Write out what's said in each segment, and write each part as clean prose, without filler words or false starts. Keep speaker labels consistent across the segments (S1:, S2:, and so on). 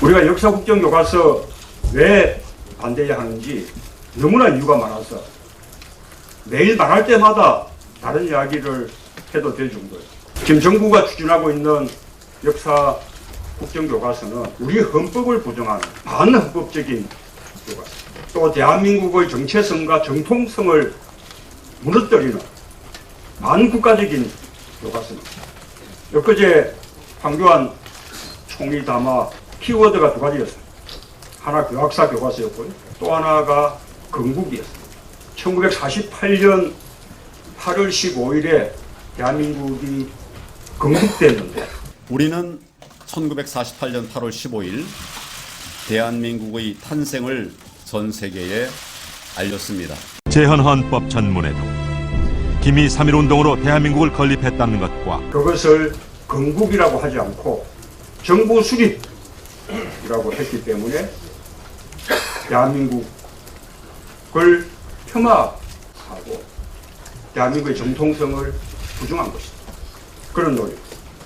S1: 우리가 역사 국정교과서 왜 반대해야 하는지 너무나 이유가 많아서 매일 말할 때마다 다른 이야기를 해도 될 정도예요. 지금 정부가 추진하고 있는 역사 국정교과서는 우리 헌법을 부정하는 반헌법적인 교과서, 또 대한민국의 정체성과 정통성을 무너뜨리는 반국가적인 교과서입니다. 엊그제 황교안 총리 담화 키워드가 두 가지였습니다. 하나 교학사 교과서였고요. 또 하나가 건국이었습니다. 1948년 8월 15일에 대한민국이 건국됐는데
S2: 우리는 1948년 8월 15일 대한민국의 탄생을 전 세계에 알렸습니다.
S3: 제헌헌법 전문에도 기미 3.1운동으로 대한민국을 건립했다는 것과
S1: 그것을 건국이라고 하지 않고 정부 수립이라고 했기 때문에 대한민국을 폄하하고 대한민국의 정통성을 부정한 것이다. 그런 논리.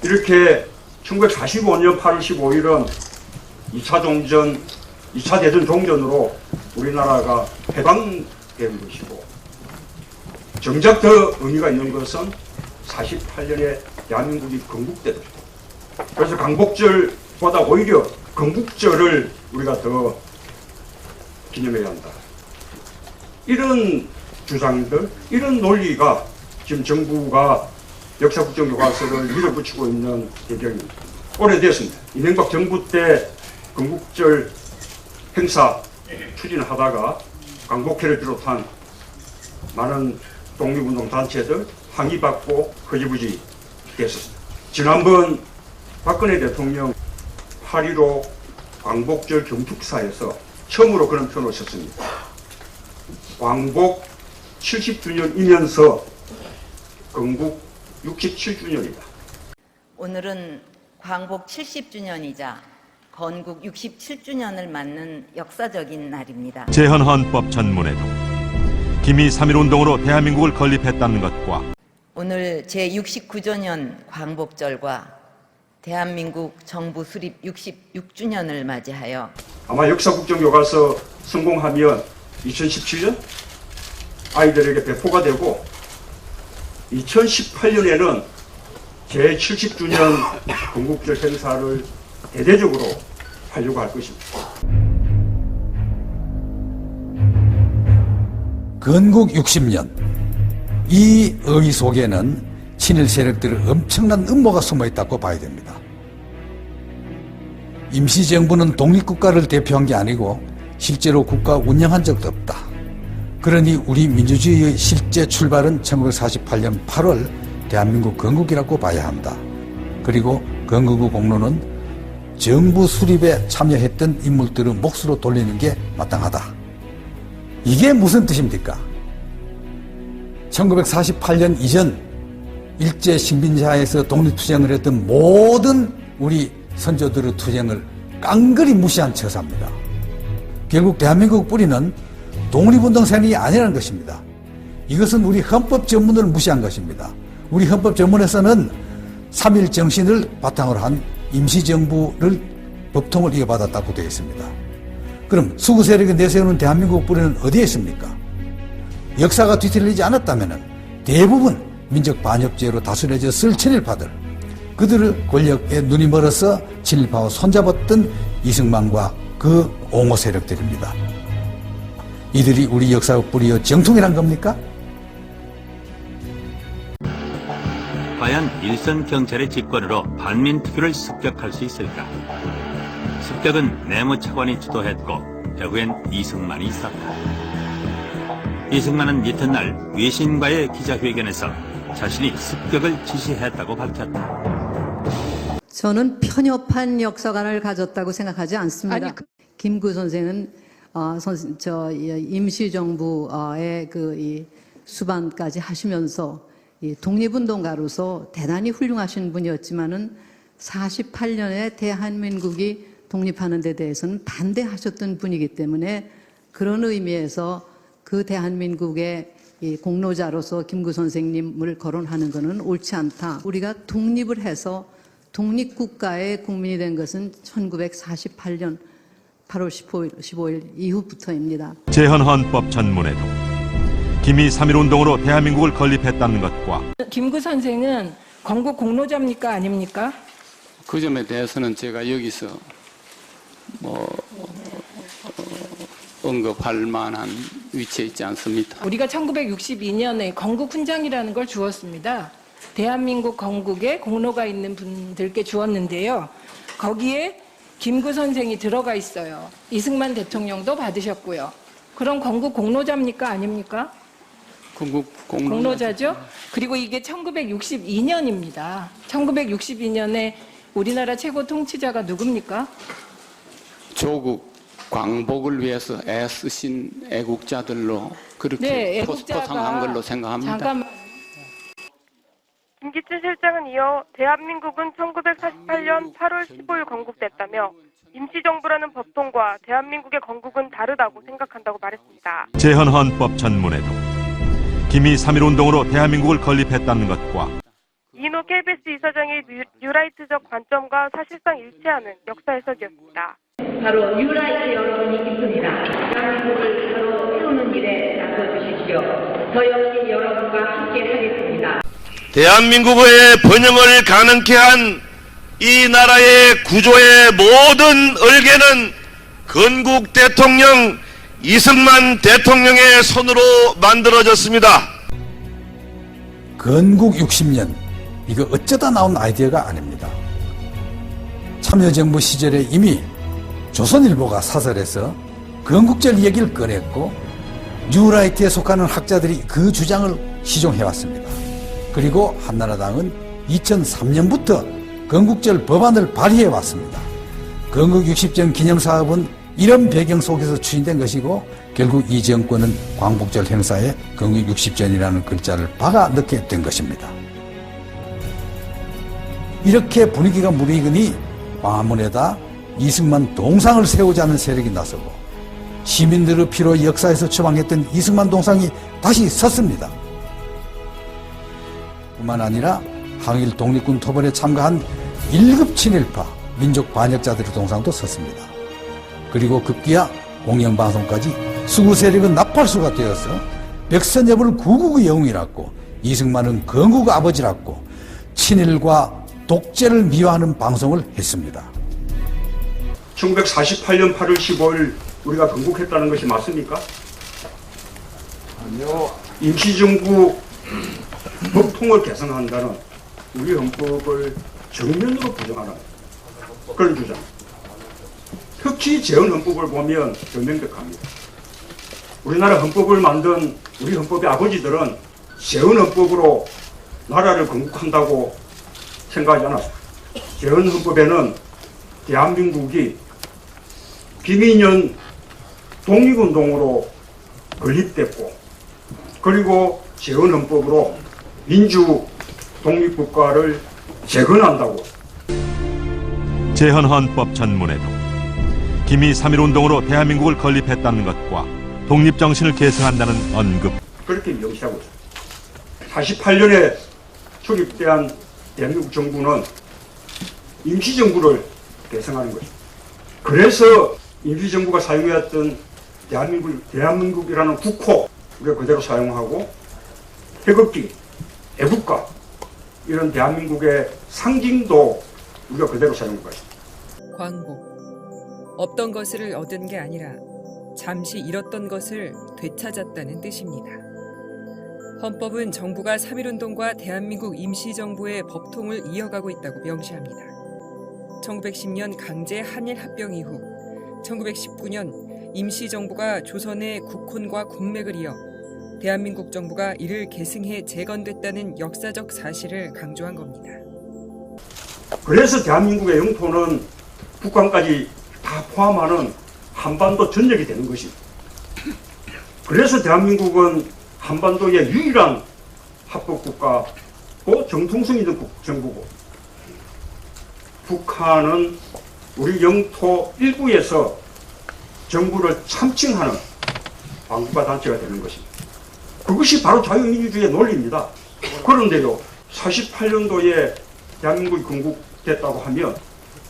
S1: 이렇게 1945년 8월 15일은 2차 대전 종전으로 우리나라가 해방된 것이고, 정작 더 의미가 있는 것은 48년에 대한민국이 건국된 것이다. 그래서 광복절보다 오히려 건국절을 우리가 더 기념해야 한다. 이런 주장들, 이런 논리가 지금 정부가 역사국정교과서를 밀어붙이고 있는 배경입니다. 오래됐습니다. 이명박 정부 때 건국절 행사 추진하다가 광복회를 비롯한 많은 독립운동 단체들 항의받고 흐지부지 됐었습니다. 지난번 박근혜 대통령 8.15 광복절 경축사에서 처음으로 그런 표현을 썼습니다. 광복 70주년이면서 건국 67주년이다.
S4: 오늘은 광복 70주년이자 건국 67주년을 맞는 역사적인 날입니다.
S3: 제헌헌법 전문에도 기미 3.1운동으로 대한민국을 건립했다는 것과
S4: 오늘 제69주년 광복절과 대한민국 정부 수립 66주년을 맞이하여
S1: 아마 역사국정교과서 성공하면 2017년 아이들에게 배포가 되고 2018년에는 제70주년 건국절 행사를 대대적으로 하려고 할 것입니다.
S5: 건국 60년, 이 의의 속에는 친일 세력들의 엄청난 음모가 숨어있다고 봐야 됩니다. 임시정부는 독립국가를 대표한 게 아니고 실제로 국가 운영한 적도 없다. 그러니 우리 민주주의의 실제 출발은 1948년 8월 대한민국 건국이라고 봐야 한다. 그리고 건국 후 공로는 정부 수립에 참여했던 인물들의 몫으로 돌리는 게 마땅하다. 이게 무슨 뜻입니까? 1948년 이전 일제 식민지하에서 독립투쟁을 했던 모든 우리 선조들의 투쟁을 깡그리 무시한 처사입니다. 결국 대한민국 뿌리는 독립운동 세력이 아니라는 것입니다. 이것은 우리 헌법 전문을 무시한 것입니다. 우리 헌법 전문에서는 3.1 정신을 바탕으로 한 임시정부를 법통을 이어받았다고 되어 있습니다. 그럼 수구 세력이 내세우는 대한민국 뿌리는 어디에 있습니까? 역사가 뒤틀리지 않았다면 대부분 민족 반역죄로 다스려졌을 친일파들, 그들의 권력에 눈이 멀어서 친일파와 손잡았던 이승만과 그 옹호 세력들입니다. 이들이 우리 역사의 뿌리여 정통이란 겁니까?
S6: 과연 일선 경찰의 직권으로 반민특위를 습격할 수 있을까? 습격은 내무차관이 주도했고 배후엔 이승만이 있었다. 이승만은 이튿날 외신과의 기자회견에서 자신이 습격을 지시했다고 밝혔다.
S7: 저는 편협한 역사관을 가졌다고 생각하지 않습니다. 김구 선생은 임시정부의 이 수반까지 하시면서 이 독립운동가로서 대단히 훌륭하신 분이었지만은 48년에 대한민국이 독립하는 데 대해서는 반대하셨던 분이기 때문에 그런 의미에서 그 대한민국의 이 공로자로서 김구 선생님을 거론하는 것은 옳지 않다. 우리가 독립을 해서 독립국가의 국민이 된 것은 1948년 8월 15일 이후부터입니다.
S3: 재헌헌법 전문에도 기미 3.1운동으로 대한민국을 건립했다는 것과
S8: 김구 선생은 건국 공로자입니까 아닙니까?
S9: 그 점에 대해서는 제가 여기서 언급할 만한 위치에 있지 않습니다.
S8: 우리가 1962년에 건국 훈장이라는 걸 주었습니다. 대한민국 건국에 공로가 있는 분들께 주었는데요. 거기에 김구 선생이 들어가 있어요. 이승만 대통령도 받으셨고요. 그럼 건국 공로자입니까 아닙니까?
S9: 건국
S8: 공로자죠. 그리고 이게 1962년입니다. 1962년에 우리나라 최고 통치자가 누굽니까?
S9: 조국 광복을 위해서 애쓰신 애국자들로 그렇게
S8: 네,
S9: 포상한 걸로 생각합니다.
S8: 잠깐만.
S10: 김기춘 실장은 이어 대한민국은 1948년 8월 15일 건국됐다며 임시정부라는 법통과 대한민국의 건국은 다르다고 생각한다고 말했습니다.
S3: 재헌헌법 전문에도 기미 3.1운동으로 대한민국을 건립했다는 것과
S10: 이인호 KBS 이사장의 뉴라이트적 관점과 사실상 일치하는 역사 해석이었습니다.
S4: 바로 뉴라이트 여러분이 있습니다. 대한민국을 바로 세우는 일에 나서주십시오. 저 역시 여러분과 함께 하겠습니다.
S11: 대한민국의 번영을 가능케 한 이 나라의 구조의 모든 얼개는 건국 대통령 이승만 대통령의 손으로 만들어졌습니다.
S5: 건국 60년, 이거 어쩌다 나온 아이디어가 아닙니다. 참여정부 시절에 이미 조선일보가 사설에서 건국절 얘기를 꺼냈고 뉴라이트에 속하는 학자들이 그 주장을 시종해왔습니다. 그리고 한나라당은 2003년부터 건국절 법안을 발의해왔습니다. 건국 60전 기념사업은 이런 배경 속에서 추진된 것이고 결국 이 정권은 광복절 행사에 건국 60전이라는 글자를 박아 넣게 된 것입니다. 이렇게 분위기가 무르익으니 광화문에다 이승만 동상을 세우자는 세력이 나서고 시민들의 피로 역사에서 처방했던 이승만 동상이 다시 섰습니다. 뿐만 아니라 항일 독립군 토벌에 참가한 1급 친일파 민족 반역자들의 동상도 섰습니다. 그리고 급기야 공영방송까지 수구 세력은 나팔수가 되어서 백선 여부를 구국의 영웅이라고 이승만은 건국 아버지라고 친일과 독재를 미화하는 방송을 했습니다.
S1: 1948년 8월 15일 우리가 건국했다는 것이 맞습니까? 아니요. 임시정부 법통을 개선한다는 우리 헌법을 정면으로 부정하는 그런 주장. 특히 재헌헌법을 보면 더 명백합니다. 우리나라 헌법을 만든 우리 헌법의 아버지들은 재헌헌법으로 나라를 건국한다고 생각하지 않았습니다. 재헌헌법에는 대한민국이 비민연 독립운동으로 건립됐고 그리고 재헌헌법으로 민주 독립국가를 재건한다고.
S3: 재헌헌법 전문에도 기미 3.1운동으로 대한민국을 건립했다는 것과 독립정신을 계승한다는 언급.
S1: 그렇게 명시하고 있습니다. 48년에創立된 대한민국 정부는 임시정부를 개성하는 것입니다. 그래서 임시정부가 사용해왔던 대한민국이라는 국호 우리가 그대로 사용하고 태극기, 애국가 이런 대한민국의 상징도 우리가 그대로 사용한 것입니다.
S12: 광복, 없던 것을 얻은 게 아니라 잠시 잃었던 것을 되찾았다는 뜻입니다. 헌법은 정부가 3.1운동과 대한민국 임시정부의 법통을 이어가고 있다고 명시합니다. 1910년 강제 한일 합병 이후 1919년 임시정부가 조선의 국혼과 군맥을 이어 대한민국 정부가 이를 계승해 재건됐다는 역사적 사실을 강조한 겁니다.
S1: 그래서 대한민국의 영토는 북한까지 다 포함하는 한반도 전역이 되는 것입니다. 그래서 대한민국은 한반도의 유일한 합법국가고 정통성 있는 정부고 북한은 우리 영토 일부에서 정부를 참칭하는 반국가 단체가 되는 것입니다. 그것이 바로 자유민주주의의 논리입니다. 그런데요, 48년도에 대한민국이 건국됐다고 하면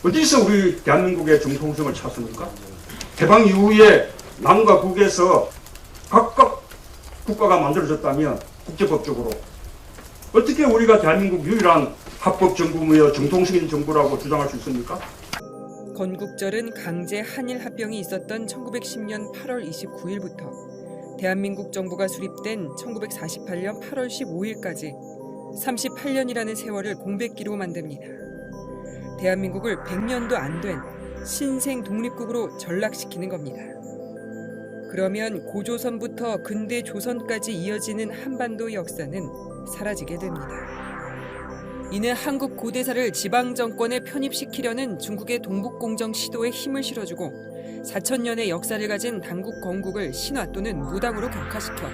S1: 어디서 우리 대한민국의 정통성을 찾습니까? 해방 이후에 남과 북에서 각각 국가가 만들어졌다면 국제법적으로 어떻게 우리가 대한민국 유일한 합법 정부며 정통성 있는 정부라고 주장할 수 있습니까?
S12: 건국절은 강제 한일 합병이 있었던 1910년 8월 29일부터 대한민국 정부가 수립된 1948년 8월 15일까지 38년이라는 세월을 공백기로 만듭니다. 대한민국을 100년도 안 된 신생 독립국으로 전락시키는 겁니다. 그러면 고조선부터 근대 조선까지 이어지는 한반도 역사는 사라지게 됩니다. 이는 한국 고대사를 지방 정권에 편입시키려는 중국의 동북공정 시도에 힘을 실어주고 4,000년의 역사를 가진 당국 건국을 신화 또는 무당으로 격화시켜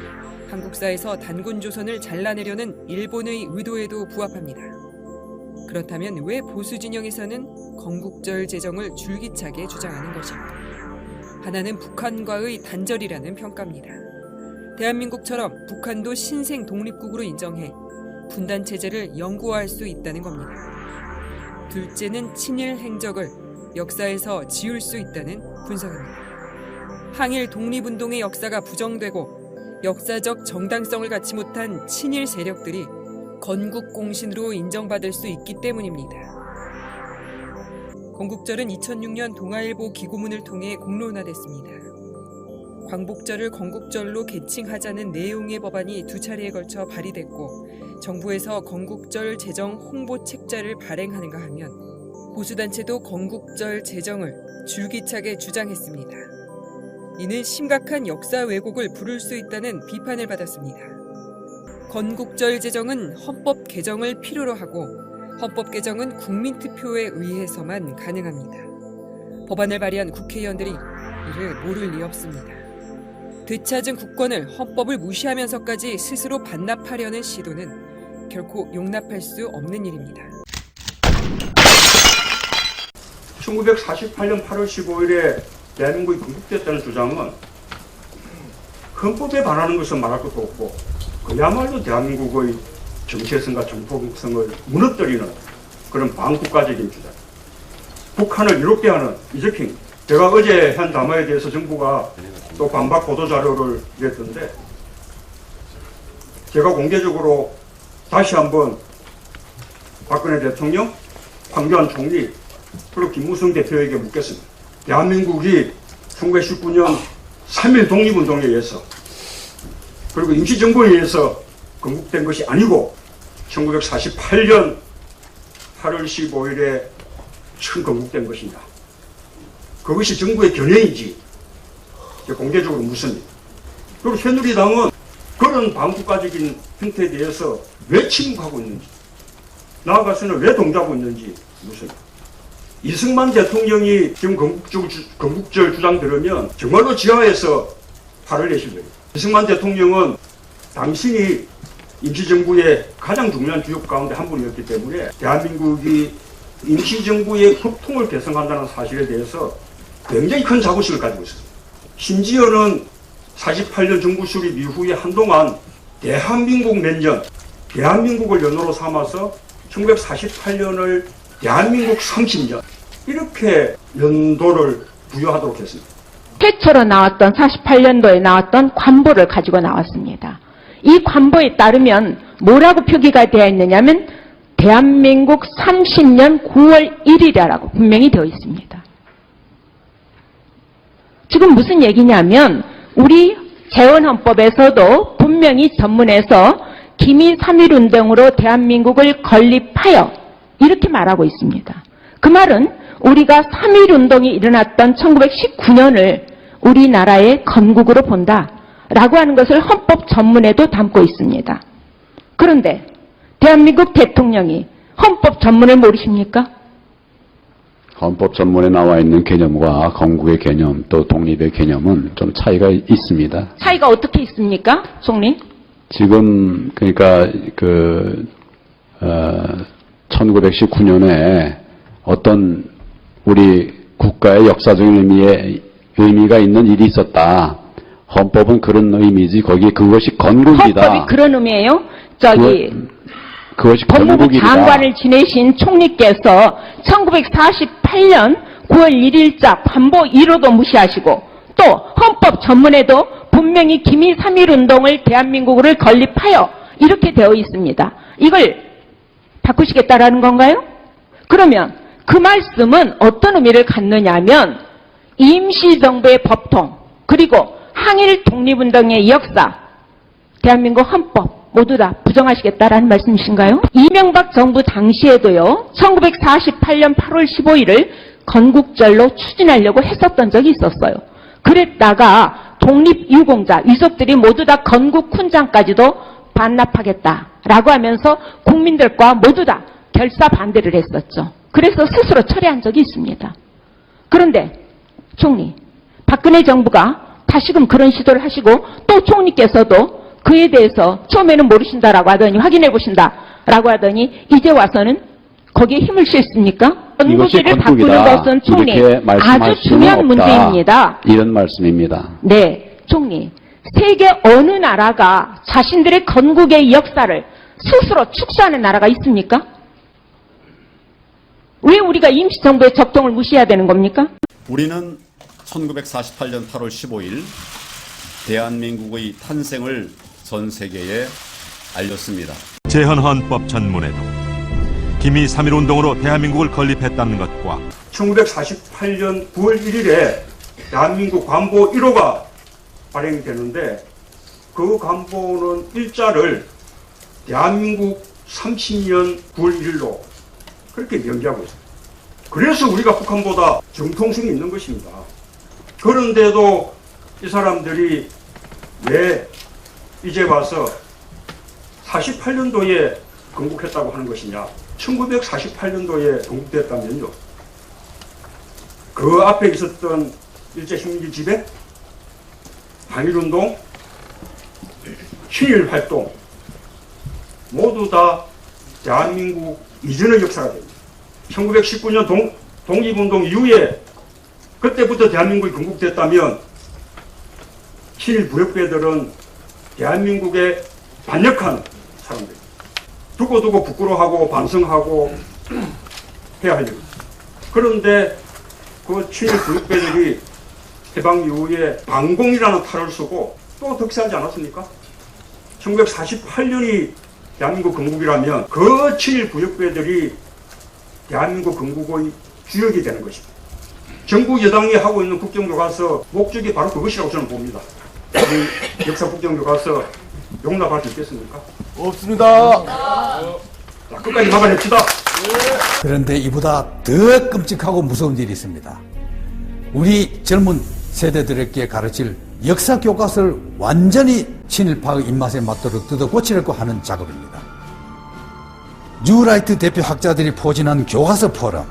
S12: 한국사에서 단군 조선을 잘라내려는 일본의 의도에도 부합합니다. 그렇다면 왜 보수 진영에서는 건국절 제정을 줄기차게 주장하는 것일까? 하나는 북한과의 단절이라는 평가입니다. 대한민국처럼 북한도 신생 독립국으로 인정해 분단 체제를 영구화할 수 있다는 겁니다. 둘째는 친일 행적을 역사에서 지울 수 있다는 분석입니다. 항일 독립운동의 역사가 부정되고 역사적 정당성을 갖지 못한 친일 세력들이 건국공신으로 인정받을 수 있기 때문입니다. 건국절은 2006년 동아일보 기고문을 통해 공론화됐습니다. 광복절을 건국절로 개칭하자는 내용의 법안이 2차례에 걸쳐 발의됐고 정부에서 건국절 제정 홍보 책자를 발행하는가 하면 보수단체도 건국절 제정을 줄기차게 주장했습니다. 이는 심각한 역사 왜곡을 부를 수 있다는 비판을 받았습니다. 건국절 제정은 헌법 개정을 필요로 하고 헌법 개정은 국민투표에 의해서만 가능합니다. 법안을 발의한 국회의원들이 이를 모를 리 없습니다. 되찾은 국권을 헌법을 무시하면서까지 스스로 반납하려는 시도는 결코 용납할 수 없는 일입니다.
S1: 1948년 8월 15일에 대한민국이 건국됐다는 주장은 헌법에 반하는 것은 말할 것도 없고 그야말로 대한민국의 정체성과 정통성을 무너뜨리는 그런 반국가적인 주장. 북한을 이롭게 하는 이적행. 제가 어제 한 담화에 대해서 정부가 또 반박 보도자료를 냈던데 제가 공개적으로 다시 한번 박근혜 대통령, 황교안 총리 그리고 김무성 대표에게 묻겠습니다. 대한민국이 1919년 3.1 독립운동에 의해서 그리고 임시정부에 의해서 건국된 것이 아니고 1948년 8월 15일에 처음 건국된 것이냐. 그것이 정부의 견해인지 공개적으로 묻습니다. 그리고 새누리당은 그런 반국가적인 형태에 대해서 왜 침묵하고 있는지 나아가서는 왜 동조하고 있는지 묻습니다. 이승만 대통령이 지금 건국절 주장 들으면 정말로 지하에서 화를 내실 거예요. 이승만 대통령은 당신이 임시정부의 가장 중요한 주역 가운데 한 분이었기 때문에 대한민국이 임시정부의 협통을 개성한다는 사실에 대해서 굉장히 큰 자부심을 가지고 있습니다. 심지어는 48년 정부 수립 이후에 한동안 대한민국 몇 대한민국을 연호로 삼아서 1948년을 대한민국 30년 이렇게 연도를 부여하도록 했습니다.
S13: 최초로 나왔던 48년도에 나왔던 관보를 가지고 나왔습니다. 이 관보에 따르면 뭐라고 표기가 되어 있느냐면 대한민국 30년 9월 1일이라고 분명히 되어 있습니다. 지금 무슨 얘기냐면 우리 재헌헌법에서도 분명히 전문에서 기미 3.1운동으로 대한민국을 건립하여 이렇게 말하고 있습니다. 그 말은 우리가 3.1운동이 일어났던 1919년을 우리나라의 건국으로 본다라고 하는 것을 헌법 전문에도 담고 있습니다. 그런데 대한민국 대통령이 헌법 전문을 모르십니까?
S14: 헌법 전문에 나와 있는 개념과 건국의 개념 또 독립의 개념은 좀 차이가 있습니다.
S13: 차이가 어떻게 있습니까, 총리?
S14: 지금 그러니까 1919년에 어떤 우리 국가의 역사적인 의미가 있는 일이 있었다. 헌법은 그런 의미지 거기 그것이 건국이다.
S13: 헌법이 그런 의미예요?
S14: 그것이
S13: 법무부
S14: 건국이다.
S13: 장관을 지내신 총리께서 1948년 9월 1일자 관보 1호도 무시하시고 또 헌법 전문에도 분명히 기미 3.1운동을 대한민국을 건립하여 이렇게 되어 있습니다. 이걸 바꾸시겠다라는 건가요? 그러면 그 말씀은 어떤 의미를 갖느냐면 임시정부의 법통 그리고 항일 독립운동의 역사 대한민국 헌법 모두 다 부정하시겠다라는 말씀이신가요? 이명박 정부 당시에도요. 1948년 8월 15일을 건국절로 추진하려고 했었던 적이 있었어요. 그랬다가 독립유공자, 유족들이 모두 다 건국훈장까지도 반납하겠다라고 하면서 국민들과 모두 다 결사 반대를 했었죠. 그래서 스스로 철회한 적이 있습니다. 그런데 총리, 박근혜 정부가 다시금 그런 시도를 하시고 또 총리께서도 그에 대해서 처음에는 모르신다라고 하더니 확인해 보신다라고 하더니 이제 와서는 거기에 힘을 실습니까? 건국기를 바꾸는 것은 총리 아주 중요한 문제입니다.
S14: 이런 말씀입니다.
S13: 네, 총리. 세계 어느 나라가 자신들의 건국의 역사를 스스로 축소하는 나라가 있습니까? 왜 우리가 임시정부의 적동을 무시해야 되는 겁니까?
S2: 우리는 1948년 8월 15일 대한민국의 탄생을 전 세계에 알렸습니다.
S3: 재헌헌법 전문에도 기미 3.1운동으로 대한민국을 건립했다는 것과
S1: 1948년 9월 1일에 대한민국 관보 1호가 발행되는데 그 관보는 일자를 대한민국 30년 9월 1일로 그렇게 명기하고 있습니다. 그래서 우리가 북한보다 정통성이 있는 것입니다. 그런데도 이 사람들이 왜 이제 와서 48년도에 건국했다고 하는 것이냐. 1948년도에 건국됐다면요. 그 앞에 있었던 일제식민지 지배, 항일운동, 친일활동 모두 다 대한민국 이전의 역사가 됩니다. 1919년 독립운동 이후에 그때부터 대한민국이 건국됐다면 친일 부역배들은 대한민국에 반역한 사람들 두고두고 부끄러워하고 반성하고 해야 할 일입니다. 그런데 그 친일 부역배들이 해방 이후에 반공이라는 탈을 쓰고 또 득세하지 않았습니까? 1948년이 대한민국 건국이라면 그 친일 부역배들이 대한민국 건국의 주역이 되는 것입니다. 정부 여당이 하고 있는 국정교과서 목적이 바로 그것이라고 저는 봅니다. 우리 역사 국정교과서 용납할 수 있겠습니까? 없습니다. 자, 끝까지 막아냅시다.
S5: 그런데 이보다 더 끔찍하고 무서운 일이 있습니다. 우리 젊은 세대들에게 가르칠 역사 교과서를 완전히 친일파의 입맛에 맞도록 뜯어 고치려고 하는 작업입니다. 뉴라이트 대표 학자들이 포진한 교과서 포럼.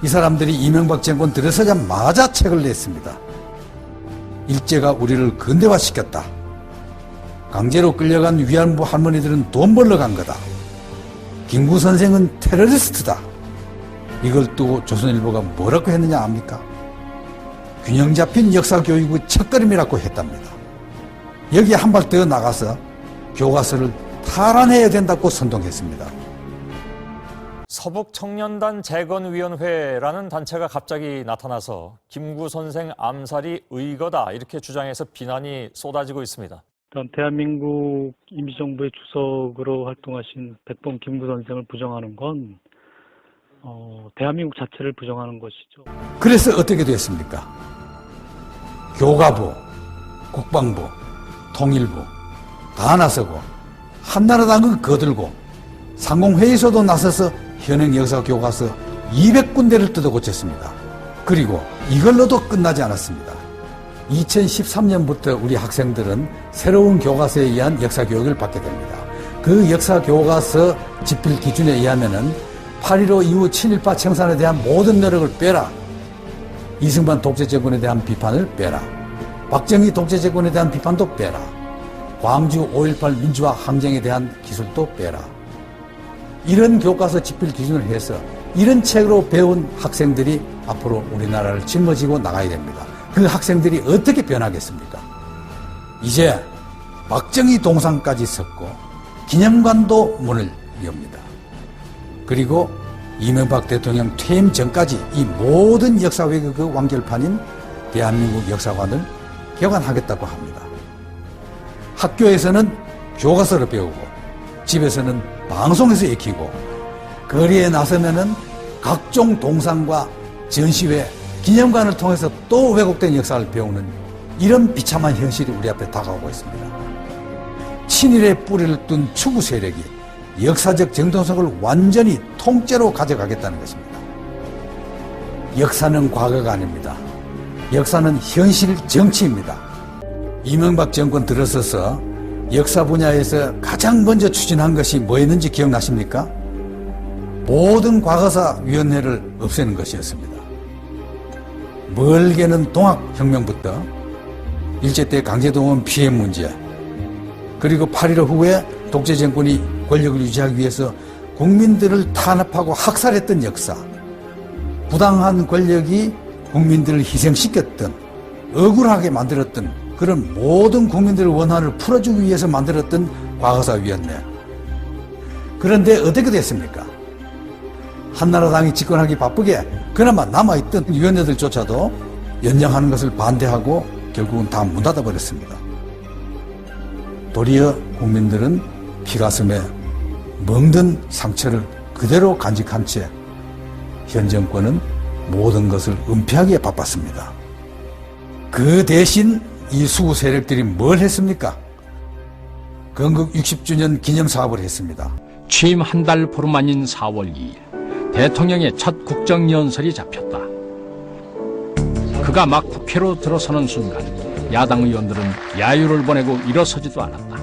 S5: 이 사람들이 이명박 정권 들어서자마자 책을 냈습니다. 일제가 우리를 근대화시켰다. 강제로 끌려간 위안부 할머니들은 돈 벌러 간 거다. 김구 선생은 테러리스트다. 이걸 두고 조선일보가 뭐라고 했느냐 압니까? 균형 잡힌 역사교육의 첫걸음이라고 했답니다. 여기에 한 발 더 나가서 교과서를 탈환해야 된다고 선동했습니다.
S15: 서북청년단 재건위원회라는 단체가 갑자기 나타나서 김구 선생 암살이 의거다 이렇게 주장해서 비난이 쏟아지고 있습니다.
S16: 일단 대한민국 임시정부의 주석으로 활동하신 백범 김구 선생을 부정하는 건 대한민국 자체를 부정하는 것이죠.
S5: 그래서 어떻게 됐습니까? 교과부, 국방부, 통일부 다 나서고 한나라당은 거들고 상공회의소도 나서서 현행 역사교과서 200군데를 뜯어 고쳤습니다. 그리고 이걸로도 끝나지 않았습니다. 2013년부터 우리 학생들은 새로운 교과서에 의한 역사교육을 받게 됩니다. 그 역사교과서 집필 기준에 의하면은 8.15 이후 친일파 청산에 대한 모든 노력을 빼라. 이승만 독재정권에 대한 비판을 빼라. 박정희 독재정권에 대한 비판도 빼라. 광주 5.18 민주화 항쟁에 대한 기술도 빼라. 이런 교과서 집필 기준을 해서 이런 책으로 배운 학생들이 앞으로 우리나라를 짊어지고 나가야 됩니다. 그 학생들이 어떻게 변하겠습니까? 이제 박정희 동상까지 섰고 기념관도 문을 이옵니다. 그리고 이명박 대통령 퇴임 전까지 이 모든 역사 왜곡의 완결판인 대한민국 역사관을 개관하겠다고 합니다. 학교에서는 교과서를 배우고 집에서는 방송에서 익히고 거리에 나서면은 각종 동상과 전시회, 기념관을 통해서 또 왜곡된 역사를 배우는 이런 비참한 현실이 우리 앞에 다가오고 있습니다. 친일의 뿌리를 둔 추구 세력이 역사적 정통성을 완전히 통째로 가져가겠다는 것입니다. 역사는 과거가 아닙니다. 역사는 현실 정치입니다. 이명박 정권 들어서서 역사 분야에서 가장 먼저 추진한 것이 뭐였는지 기억나십니까? 모든 과거사위원회를 없애는 것이었습니다. 멀게는 동학혁명부터 일제 때 강제동원 피해 문제, 그리고 8.15 후에 독재 정권이 권력을 유지하기 위해서 국민들을 탄압하고 학살했던 역사, 부당한 권력이 국민들을 희생시켰던, 억울하게 만들었던 그런 모든 국민들의 원한을 풀어주기 위해서 만들었던 과거사위원회. 그런데 어떻게 됐습니까? 한나라당이 집권하기 바쁘게 그나마 남아있던 위원회들조차도 연장하는 것을 반대하고 결국은 다 문 닫아버렸습니다. 도리어 국민들은 피가슴에 멍든 상처를 그대로 간직한 채 현 정권은 모든 것을 은폐하기에 바빴습니다. 그 대신 이 수구 세력들이 뭘 했습니까? 건국 60주년 기념사업을 했습니다.
S17: 취임 한 달 보름 만인 4월 2일 대통령의 첫 국정연설이 잡혔다. 그가 막 국회로 들어서는 순간 야당 의원들은 야유를 보내고 일어서지도 않았다.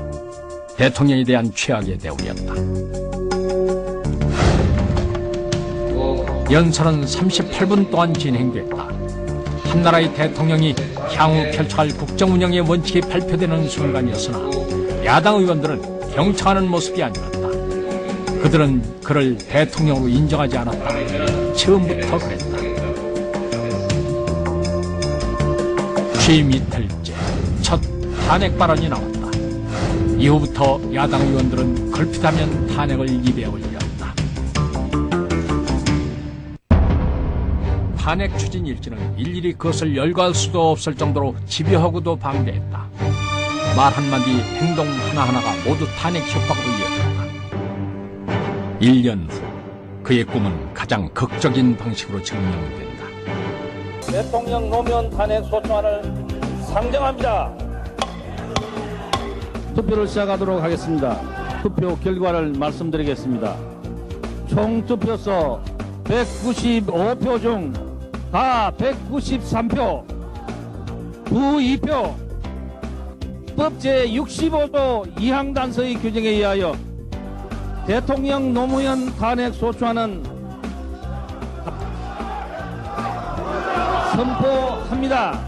S17: 대통령에 대한 최악의 대우였다. 연설은 38분 동안 진행됐다. 한나라의 대통령이 향후 펼쳐갈 국정운영의 원칙이 발표되는 순간이었으나 야당 의원들은 경청하는 모습이 아니었다. 그들은 그를 대통령으로 인정하지 않았다. 처음부터 그랬다. 취임 이틀째 첫 탄핵 발언이 나왔다. 이후부터 야당 의원들은 걸핏하면 탄핵을 입에 올렸다. 탄핵 추진 일지는 일일이 그것을 열거할 수도 없을 정도로 집요하고도 방대했다. 말 한마디, 행동 하나하나가 모두 탄핵 협박으로 이어졌다. 1년 후 그의 꿈은 가장 극적인 방식으로 증명된다.
S18: 대통령 노무현 탄핵 소추안을 상정합니다. 투표를 시작하도록 하겠습니다. 투표 결과를 말씀드리겠습니다. 총 투표소 195표 중 다 193표, 부 2표, 법 제65조 2항 단서의 규정에 의하여 대통령 노무현 탄핵 소추안은 선포합니다.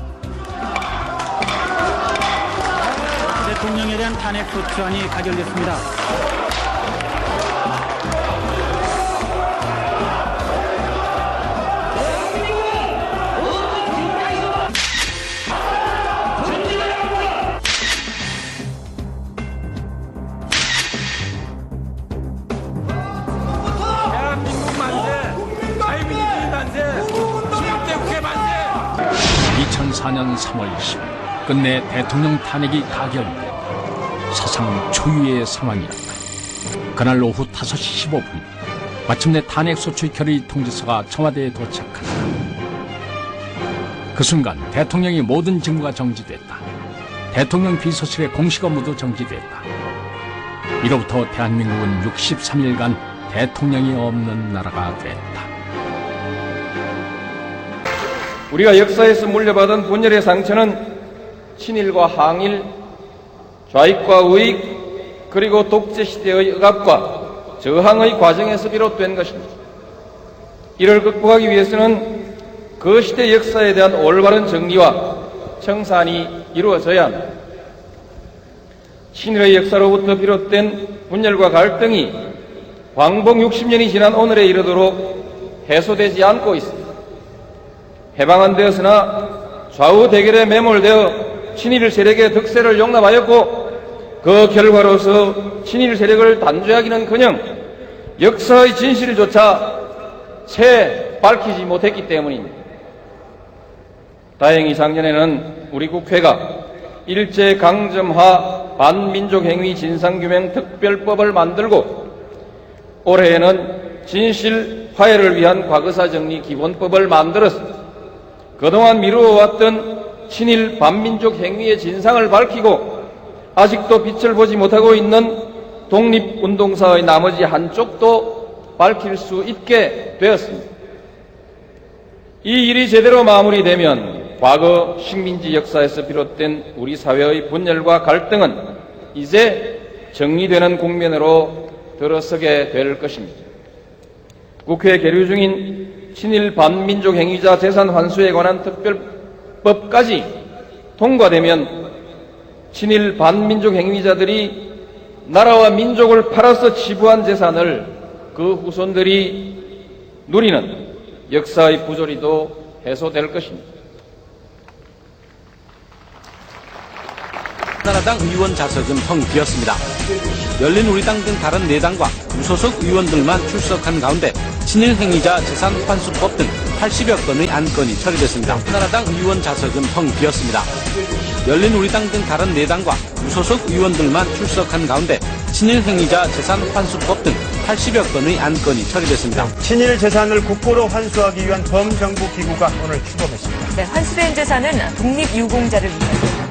S19: 대통령에 대한 탄핵 소추안이 가결됐습니다.
S18: 대한민국 만세, 자유민주주의 만세, 16대 국회 만세.
S17: 2004년 3월 10일 끝내 대통령 탄핵이 가결됐다. 사상 초유의 상황이었다. 그날 오후 5시 15분 마침내 탄핵소추 결의 통지서가 청와대에 도착한다. 그 순간 대통령의 모든 직무가 정지됐다. 대통령 비서실의 공식 업무도 정지됐다. 이로부터 대한민국은 63일간 대통령이 없는 나라가 됐다.
S20: 우리가 역사에서 물려받은 분열의 상처는 친일과 항일, 좌익과 우익, 그리고 독재시대의 억압과 저항의 과정에서 비롯된 것입니다. 이를 극복하기 위해서는 그 시대 역사에 대한 올바른 정리와 청산이 이루어져야 합니다. 친일의 역사로부터 비롯된 분열과 갈등이 광복 60년이 지난 오늘에 이르도록 해소되지 않고 있습니다. 해방은 되었으나 좌우 대결에 매몰되어 친일 세력의 득세를 용납하였고 그 결과로서 친일 세력을 단죄하기는커녕 역사의 진실조차 채 밝히지 못했기 때문입니다. 다행히 작년에는 우리 국회가 일제강점하 반민족행위 진상규명 특별법을 만들고 올해에는 진실 화해를 위한 과거사 정리 기본법을 만들었습니다. 그동안 미루어왔던 친일 반민족 행위의 진상을 밝히고 아직도 빛을 보지 못하고 있는 독립운동사의 나머지 한쪽도 밝힐 수 있게 되었습니다. 이 일이 제대로 마무리되면 과거 식민지 역사에서 비롯된 우리 사회의 분열과 갈등은 이제 정리되는 국면으로 들어서게 될 것입니다. 국회에 계류 중인 친일 반민족 행위자 재산 환수에 관한 특별법까지 통과되면 친일 반민족 행위자들이 나라와 민족을 팔아서 치부한 재산을 그 후손들이 누리는 역사의 부조리도 해소될 것입니다.
S21: 한나라당 의원 좌석은 텅 비었습니다. 열린우리당 등 다른 4당과 무소속 의원들만 출석한 가운데 친일 행위자 재산 환수법 등 80여 건의 안건이 처리됐습니다. 한나라당 의원 좌석은 텅 비었습니다. 열린우리당 등 다른 4당과 무소속 의원들만 출석한 가운데 친일 행위자 재산 환수법 등 80여 건의 안건이 처리됐습니다.
S22: 친일 재산을 국고로 환수하기 위한 범정부 기구가 오늘 출범했습니다.
S23: 네, 환수된 재산은 독립유공자를 위하여.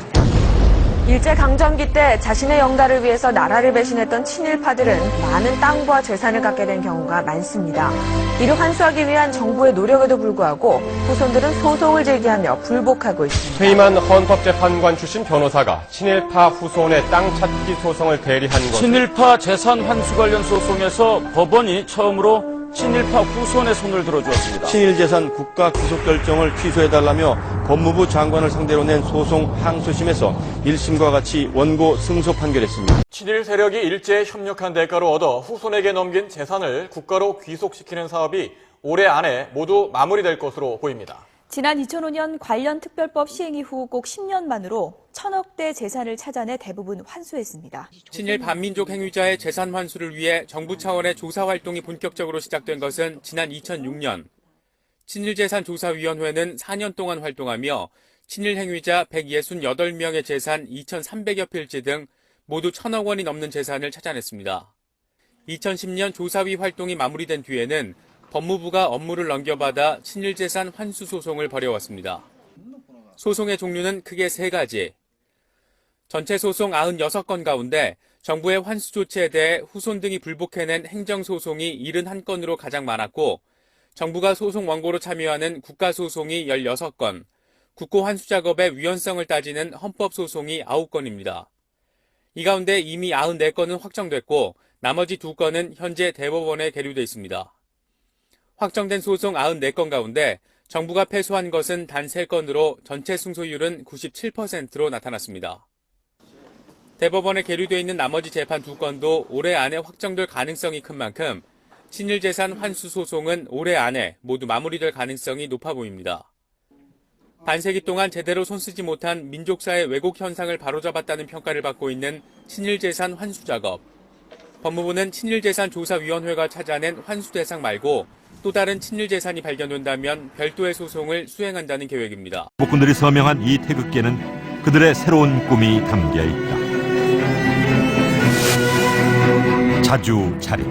S23: 일제강점기 때 자신의 영달을 위해서 나라를 배신했던 친일파들은 많은 땅과 재산을 갖게 된 경우가 많습니다. 이를 환수하기 위한 정부의 노력에도 불구하고 후손들은 소송을 제기하며 불복하고 있습니다.
S24: 퇴임한 헌법재판관 출신 변호사가 친일파 후손의 땅 찾기 소송을 대리한 것.
S25: 친일파 재산 환수 관련 소송에서 법원이 처음으로 친일파 후손의 손을 들어주었습니다.
S22: 친일재산 국가 귀속결정을 취소해달라며 법무부 장관을 상대로 낸 소송 항소심에서 1심과 같이 원고 승소 판결했습니다.
S15: 친일 세력이 일제에 협력한 대가로 얻어 후손에게 넘긴 재산을 국가로 귀속시키는 사업이 올해 안에 모두 마무리될 것으로 보입니다.
S26: 지난 2005년 관련 특별법 시행 이후 꼭 10년 만으로 1,000억대 재산을 찾아내 대부분 환수했습니다.
S27: 친일 반민족 행위자의 재산 환수를 위해 정부 차원의 조사 활동이 본격적으로 시작된 것은 지난 2006년. 친일재산조사위원회는 4년 동안 활동하며 친일 행위자 168명의 재산 2,300여 필지 등 모두 1,000억 원이 넘는 재산을 찾아냈습니다. 2010년 조사위 활동이 마무리된 뒤에는 법무부가 업무를 넘겨받아 친일재산 환수 소송을 벌여왔습니다. 소송의 종류는 크게 3가지. 전체 소송 96건 가운데 정부의 환수 조치에 대해 후손 등이 불복해낸 행정소송이 71건으로 가장 많았고, 정부가 소송 원고로 참여하는 국가소송이 16건, 국고 환수 작업의 위헌성을 따지는 헌법소송이 9건입니다. 이 가운데 이미 94건은 확정됐고 나머지 2건은 현재 대법원에 계류돼 있습니다. 확정된 소송 94건 가운데 정부가 패소한 것은 단 3건으로 전체 승소율은 97%로 나타났습니다. 대법원에 계류돼 있는 나머지 재판 2건도 올해 안에 확정될 가능성이 큰 만큼 친일재산 환수 소송은 올해 안에 모두 마무리될 가능성이 높아 보입니다. 반세기 동안 제대로 손쓰지 못한 민족사의 왜곡 현상을 바로잡았다는 평가를 받고 있는 친일재산 환수 작업. 법무부는 친일재산조사위원회가 찾아낸 환수 대상 말고 또 다른 친일재산이 발견된다면 별도의 소송을 수행한다는 계획입니다.
S3: 복군들이 서명한 이 태극기에는 그들의 새로운 꿈이 담겨 있다. 자주 차림.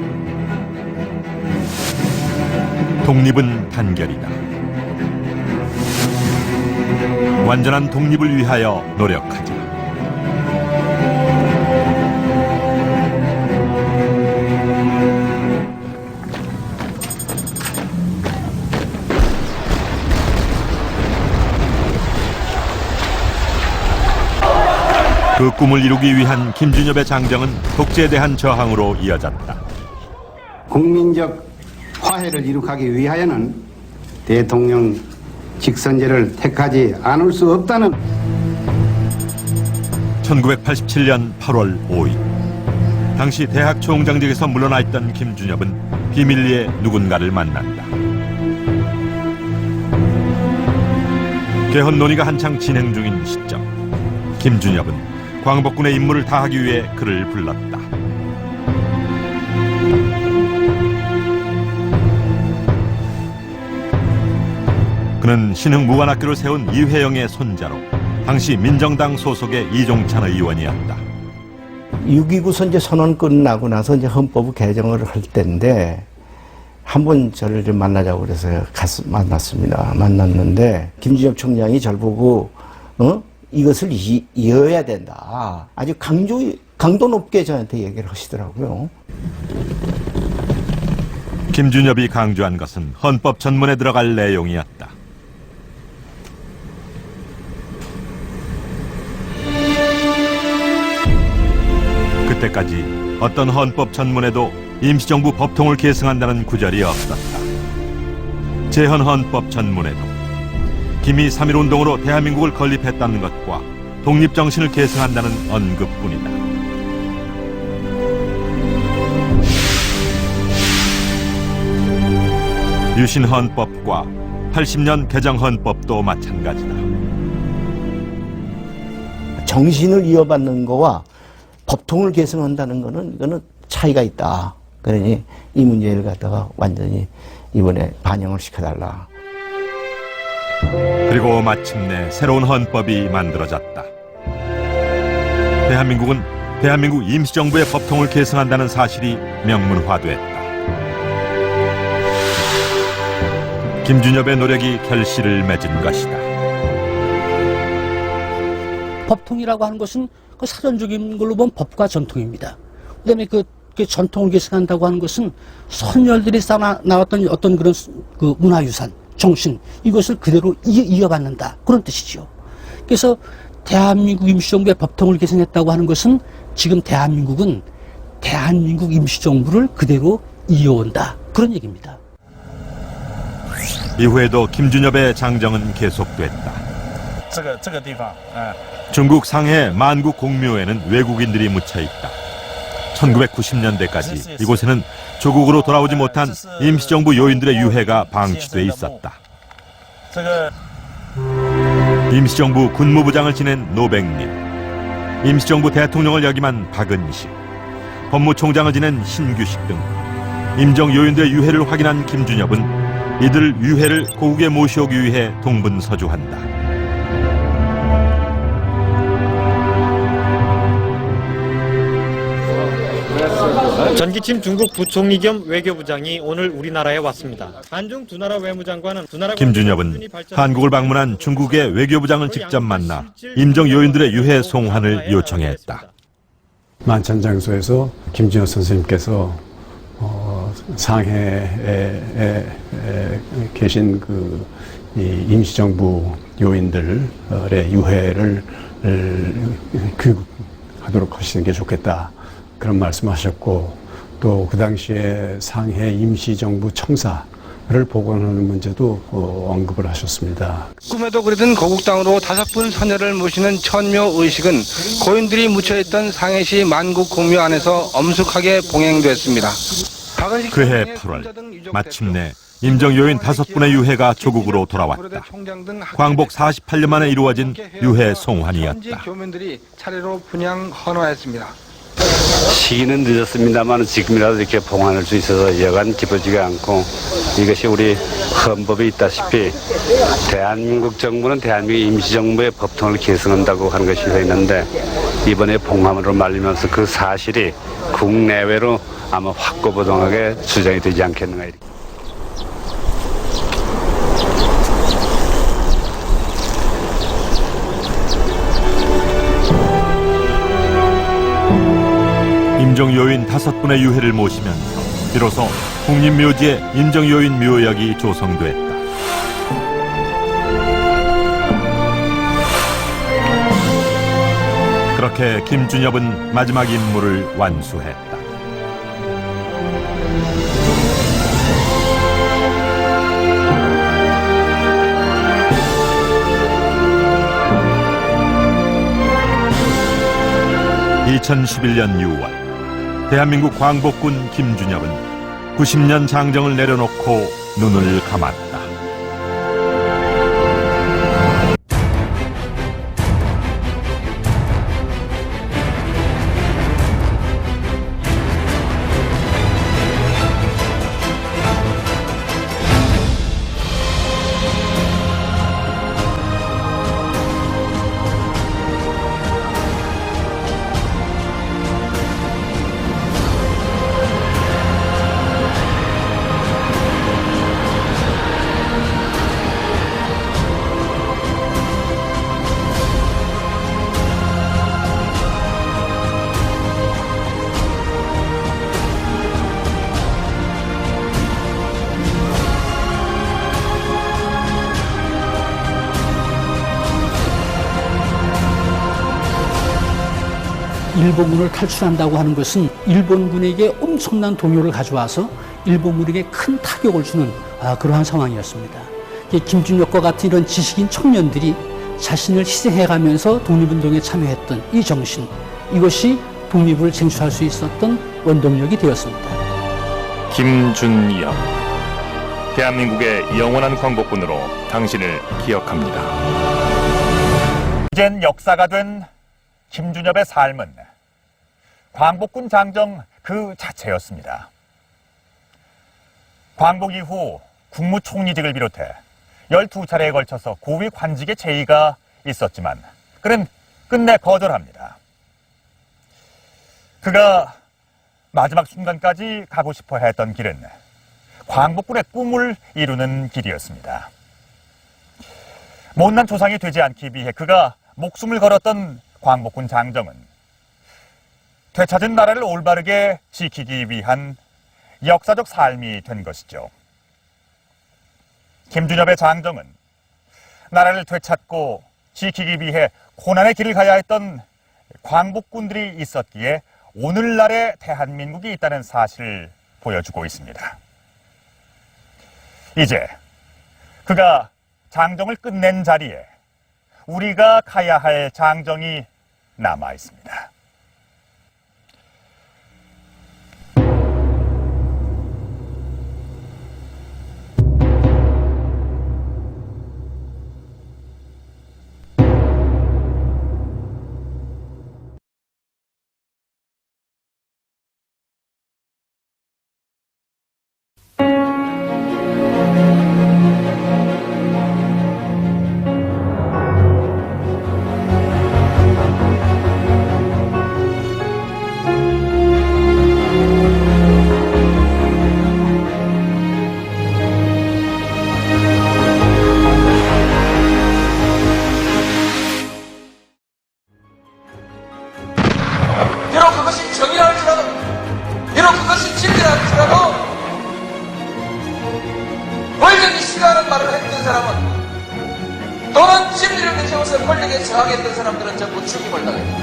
S3: 독립은 단결이다. 완전한 독립을 위하여 노력하자. 그 꿈을 이루기 위한 김준엽의 장정은 독재에 대한 저항으로 이어졌다.
S28: 국민적 화해를 이룩하기 위하여는 대통령 직선제를 택하지 않을 수 없다는
S3: 1987년 8월 5일 당시 대학 총장직에서 물러나 있던 김준엽은 비밀리에 누군가를 만난다. 개헌 논의가 한창 진행 중인 시점, 김준엽은 광복군의 임무를 다하기 위해 그를 불렀다. 그는 신흥 무관학교를 세운 이회영의 손자로 당시 민정당 소속의 이종찬 의원이었다.
S28: 6.29 선제 선언 끝나고 나서 이제 헌법 개정을 할 때인데 한번 저를 좀 만나자고 그래서 만났습니다. 만났는데 김준엽 총장이 저를 보고 이것을 이어야 된다. 아주 강도 높게 저한테 얘기를 하시더라고요.
S3: 김준엽이 강조한 것은 헌법 전문에 들어갈 내용이었다. 그때까지 어떤 헌법 전문에도 임시정부 법통을 계승한다는 구절이 없었다. 재헌 헌법 전문에도 기미 3.1운동으로 대한민국을 건립했다는 것과 독립정신을 계승한다는 언급뿐이다. 유신헌법과 80년 개정헌법도 마찬가지다.
S28: 정신을 이어받는 거와 법통을 계승한다는 거는 이거는 차이가 있다. 그러니 이 문제를 갖다가 완전히 이번에 반영을 시켜달라.
S3: 그리고 마침내 새로운 헌법이 만들어졌다. 대한민국은 대한민국 임시정부의 법통을 계승한다는 사실이 명문화됐다. 김준엽의 노력이 결실을 맺은 것이다.
S4: 법통이라고 하는 것은 그 사전적인 걸로 보면 법과 전통입니다. 그다음에 그 전통을 계승한다고 하는 것은 선열들이 쌓아나왔던 어떤 그런 그 문화유산, 정신, 이것을 그대로 이어받는다. 그런 뜻이죠. 그래서 대한민국 임시정부의 법통을 계승했다고 하는 것은 지금 대한민국은 대한민국 임시정부를 그대로 이어온다. 그런 얘기입니다.
S3: 이후에도 김준엽의 장정은 계속됐다. 중국 상해 만국 공묘에는 외국인들이 묻혀있다. 1990년대까지 이곳에는 조국으로 돌아오지 못한 임시정부 요인들의 유해가 방치돼 있었다. 임시정부 군무부장을 지낸 노백민, 임시정부 대통령을 역임한 박은식, 법무총장을 지낸 신규식 등 임정 요인들의 유해를 확인한 김준엽은 이들 유해를 고국에 모셔오기 위해 동분서주한다.
S6: 전기침 중국 부총리 겸 외교부장이 오늘 우리나라에 왔습니다. 한중 두 나라 외무장관은
S3: 김준엽은 한국을 방문한 중국의 외교부장을 직접 만나 임정 요인들의 유해 송환을 요청했다.
S7: 만찬장소에서 김준엽 선생님께서 상해에 계신 이 임시정부 요인들의 유해를 교육하도록 하시는 게 좋겠다. 그런 말씀하셨고 또 그 당시에 상해 임시정부 청사를 복원하는 문제도 언급을 하셨습니다.
S8: 꿈에도 그리던 거국당으로 5분 선녀를 모시는 천묘 의식은 고인들이 묻혀있던 상해시 만국 공묘 안에서 엄숙하게 봉행됐습니다.
S3: 그해 8월 마침내 임정 요인 5분의 유해가 조국으로 돌아왔다. 광복 48년 만에 이루어진 유해 송환이었다.
S8: 교민들이 차례로 분향 헌화했습니다.
S14: 시기는 늦었습니다만 지금이라도 이렇게 봉환할 수 있어서 여간 기쁘지가 않고 이것이 우리 헌법에 있다시피 대한민국 정부는 대한민국 임시정부의 법통을 계승한다고 하는 것이 되어 있는데 이번에 봉함으로 말리면서 그 사실이 국내외로 아마 확고부동하게 주장이 되지 않겠는가.
S3: 임정 요인 5분의 유해를 모시면서 비로소 국립묘지에 임정 요인 묘역이 조성됐다. 그렇게 김준엽은 마지막 임무를 완수했다. (2011년 6월) 대한민국 광복군 김준엽은 90년 장정을 내려놓고 눈을 감았다.
S4: 일본군을 탈출한다고 하는 것은 일본군에게 엄청난 동요를 가져와서 일본군에게 큰 타격을 주는 그러한 상황이었습니다. 김준혁과 같은 이런 지식인 청년들이 자신을 희생해가면서 독립운동에 참여했던 이 정신, 이것이 독립을 쟁취할 수 있었던 원동력이 되었습니다.
S1: 김준혁, 대한민국의 영원한 광복군으로 당신을 기억합니다.
S2: 이젠 역사가 된 김준엽의 삶은 광복군 장정 그 자체였습니다. 광복 이후 국무총리직을 비롯해 12차례에 걸쳐서 고위 관직의 제의가 있었지만 그는 끝내 거절합니다. 그가 마지막 순간까지 가고 싶어 했던 길은 광복군의 꿈을 이루는 길이었습니다. 못난 조상이 되지 않기 위해 그가 목숨을 걸었던 광복군 장정은 되찾은 나라를 올바르게 지키기 위한 역사적 삶이 된 것이죠. 김준엽의 장정은 나라를 되찾고 지키기 위해 고난의 길을 가야 했던 광복군들이 있었기에 오늘날의 대한민국이 있다는 사실을 보여주고 있습니다. 이제 그가 장정을 끝낸 자리에 우리가 가야 할 장정이 남아 있습니다.
S9: 비록 그것이 정의라 할지라도, 비록 그것이 진리라 할지라도, 권력이 싫어하는 말을 했던 사람은, 또는 진리를 내세워서 권력에 저항했던 사람들은 전부 죽임을 당합니다.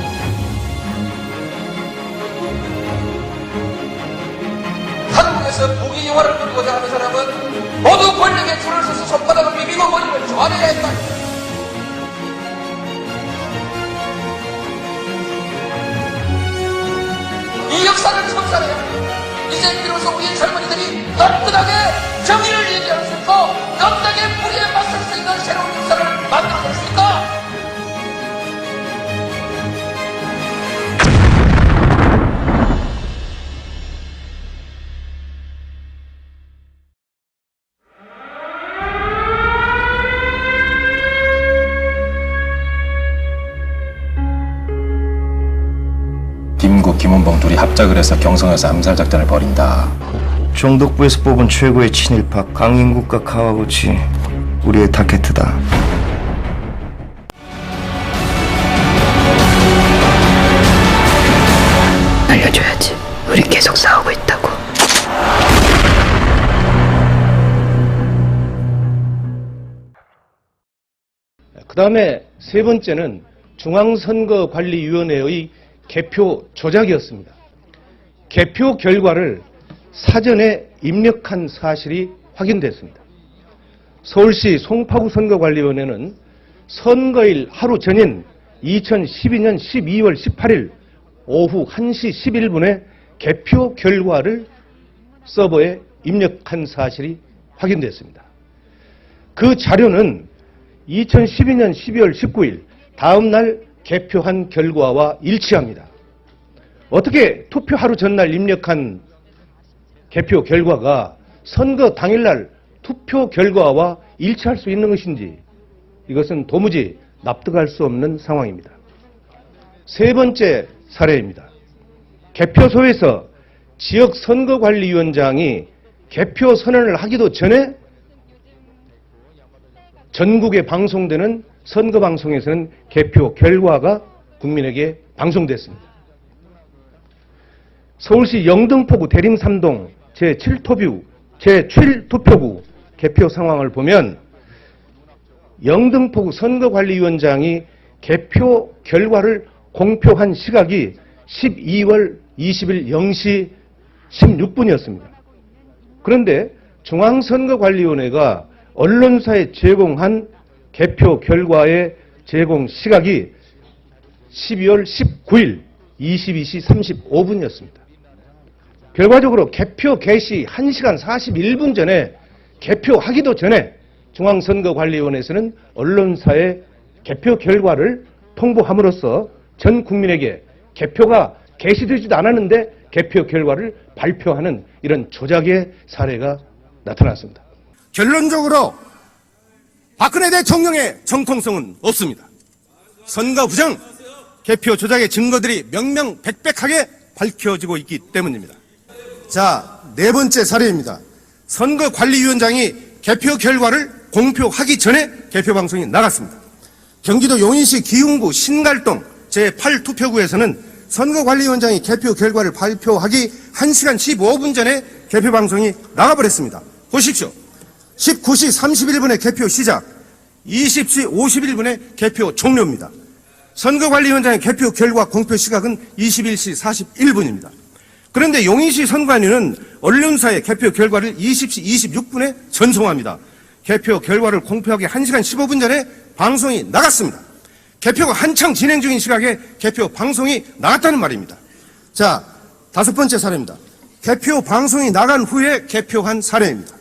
S9: 한국에서 부귀영화를 누리고자 하는 사람은 모두 권력에 줄을 서서 손바닥을 비비고 머리를 조아려야 했다. 이 역사를 청산해야 이제 비로소 우리 젊은이들이 떳떳하게 정의를 얘기할 수 있고 떳떳하게 불의에 맞설 수 있는 새로운 역사를 만들어낼 수 있다.
S10: 김구, 김은봉 둘이 합작을 해서 경성에서 암살작전을 벌인다.
S11: 정독부에서 뽑은 최고의 친일파 강인국과 카와구치, 우리의 타켓트다.
S12: 알려줘야지. 우린 계속 싸우고 있다고.
S13: 그 다음에 세 번째는 중앙선거관리위원회의 개표 조작이었습니다. 개표 결과를 사전에 입력한 사실이 확인됐습니다. 서울시 송파구 선거관리위원회는 선거일 하루 전인 2012년 12월 18일 오후 1시 11분에 개표 결과를 서버에 입력한 사실이 확인됐습니다. 그 자료는 2012년 12월 19일 다음 날 개표한 결과와 일치합니다. 어떻게 투표 하루 전날 입력한 개표 결과가 선거 당일날 투표 결과와 일치할 수 있는 것인지 이것은 도무지 납득할 수 없는 상황입니다. 세 번째 사례입니다. 개표소에서 지역선거관리위원장이 개표 선언을 하기도 전에 전국에 방송되는 선거방송에서는 개표 결과가 국민에게 방송됐습니다. 서울시 영등포구 대림삼동 제7투표구 개표 상황을 보면 영등포구 선거관리위원장이 개표 결과를 공표한 시각이 12월 20일 0시 16분이었습니다. 그런데 중앙선거관리위원회가 언론사에 제공한 개표 결과의 제공 시각이 12월 19일 22시 35분이었습니다. 결과적으로 개표 개시 1시간 41분 전에 개표하기도 전에 중앙선거관리위원회에서는 언론사에 개표 결과를 통보함으로써 전 국민에게 개표가 개시되지도 않았는데 개표 결과를 발표하는 이런 조작의 사례가 나타났습니다.
S5: 결론적으로 박근혜 대통령의 정통성은 없습니다. 선거 부정, 개표 조작의 증거들이 명명백백하게 밝혀지고 있기 때문입니다. 자, 네 번째 사례입니다. 선거관리위원장이 개표 결과를 공표하기 전에 개표 방송이 나갔습니다. 경기도 용인시 기흥구 신갈동 제8투표구에서는 선거관리위원장이 개표 결과를 발표하기 1시간 15분 전에 개표 방송이 나가버렸습니다. 보십시오. 19시 31분에 개표 시작, 20시 51분에 개표 종료입니다. 선거관리위원장의 개표 결과 공표 시각은 21시 41분입니다. 그런데 용인시 선관위는 언론사에 개표 결과를 20시 26분에 전송합니다. 개표 결과를 공표하기 1시간 15분 전에 방송이 나갔습니다. 개표가 한창 진행 중인 시각에 개표 방송이 나갔다는 말입니다. 자, 다섯 번째 사례입니다. 개표 방송이 나간 후에 개표한 사례입니다.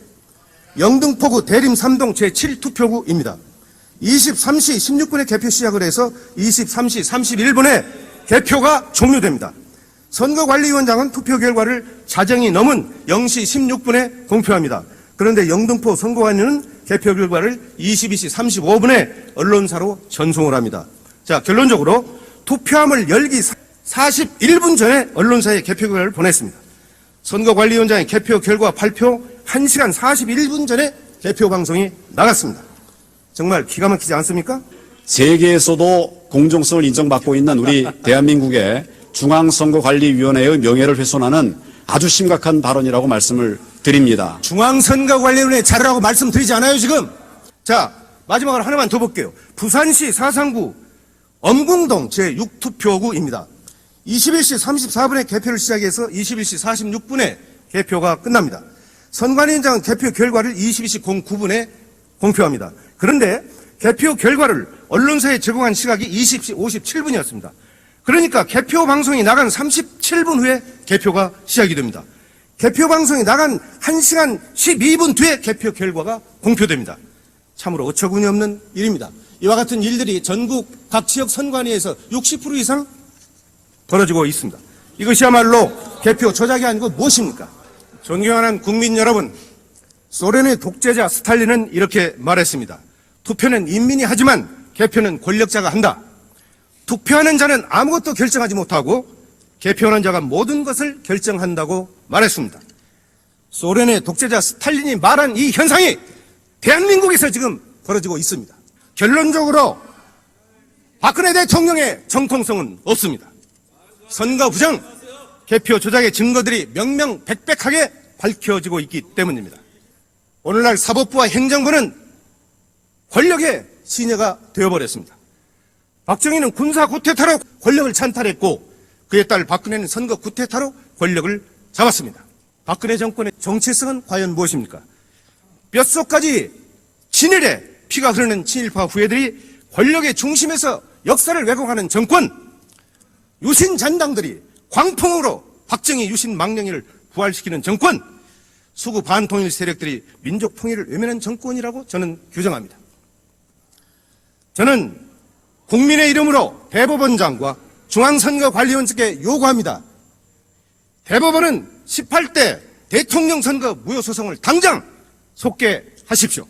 S5: 영등포구 대림 3동 제7투표구입니다. 23시 16분에 개표 시작을 해서 23시 31분에 개표가 종료됩니다. 선거관리위원장은 투표 결과를 자정이 넘은 0시 16분에 공표합니다. 그런데 영등포 선거관리는 개표 결과를 22시 35분에 언론사로 전송을 합니다. 자, 결론적으로 투표함을 열기 41분 전에 언론사에 개표 결과를 보냈습니다. 선거관리위원장의 개표 결과 발표 1시간 41분 전에 개표 방송이 나갔습니다. 정말 기가 막히지 않습니까?
S16: 세계에서도 공정성을 인정받고 있는 우리 대한민국의 중앙선거관리위원회의 명예를 훼손하는 아주 심각한 발언이라고 말씀을 드립니다.
S5: 중앙선거관리위원회 자료라고 말씀드리지 않아요, 지금? 자, 마지막으로 하나만 더 볼게요. 부산시 사상구 엄궁동 제6투표구입니다. 21시 34분에 개표를 시작해서 21시 46분에 개표가 끝납니다. 선관위원장은 개표 결과를 22시 09분에 공표합니다. 그런데 개표 결과를 언론사에 제공한 시각이 20시 57분이었습니다. 그러니까 개표 방송이 나간 37분 후에 개표가 시작이 됩니다. 개표 방송이 나간 1시간 12분 뒤에 개표 결과가 공표됩니다. 참으로 어처구니 없는 일입니다. 이와 같은 일들이 전국 각 지역 선관위에서 60% 이상 벌어지고 있습니다. 이것이야말로 개표 조작이 아니고 무엇입니까? 존경하는 국민 여러분, 소련의 독재자 스탈린은 이렇게 말했습니다. 투표는 인민이 하지만 개표는 권력자가 한다. 투표하는 자는 아무것도 결정하지 못하고 개표하는 자가 모든 것을 결정한다고 말했습니다. 소련의 독재자 스탈린이 말한 이 현상이 대한민국에서 지금 벌어지고 있습니다. 결론적으로 박근혜 대통령의 정통성은 없습니다. 선거 부정, 개표 조작의 증거들이 명명백백하게 밝혀지고 있기 때문입니다. 오늘날 사법부와 행정부는 권력의 시녀가 되어버렸습니다. 박정희는 군사 구태타로 권력을 찬탈했고 그에 따라 박근혜는 선거 구태타로 권력을 잡았습니다. 박근혜 정권의 정체성은 과연 무엇입니까? 뼛속까지 친일에 피가 흐르는 친일파 후예들이 권력의 중심에서 역사를 왜곡하는 정권, 유신 잔당들이 광풍으로 박정희 유신 망령이를 부활시키는 정권, 수구 반통일 세력들이 민족 통일을 외면한 정권이라고 저는 규정합니다. 저는 국민의 이름으로 대법원장과 중앙선거관리위원장께 요구합니다. 대법원은 18대 대통령 선거 무효 소송을 당장 속개하십시오.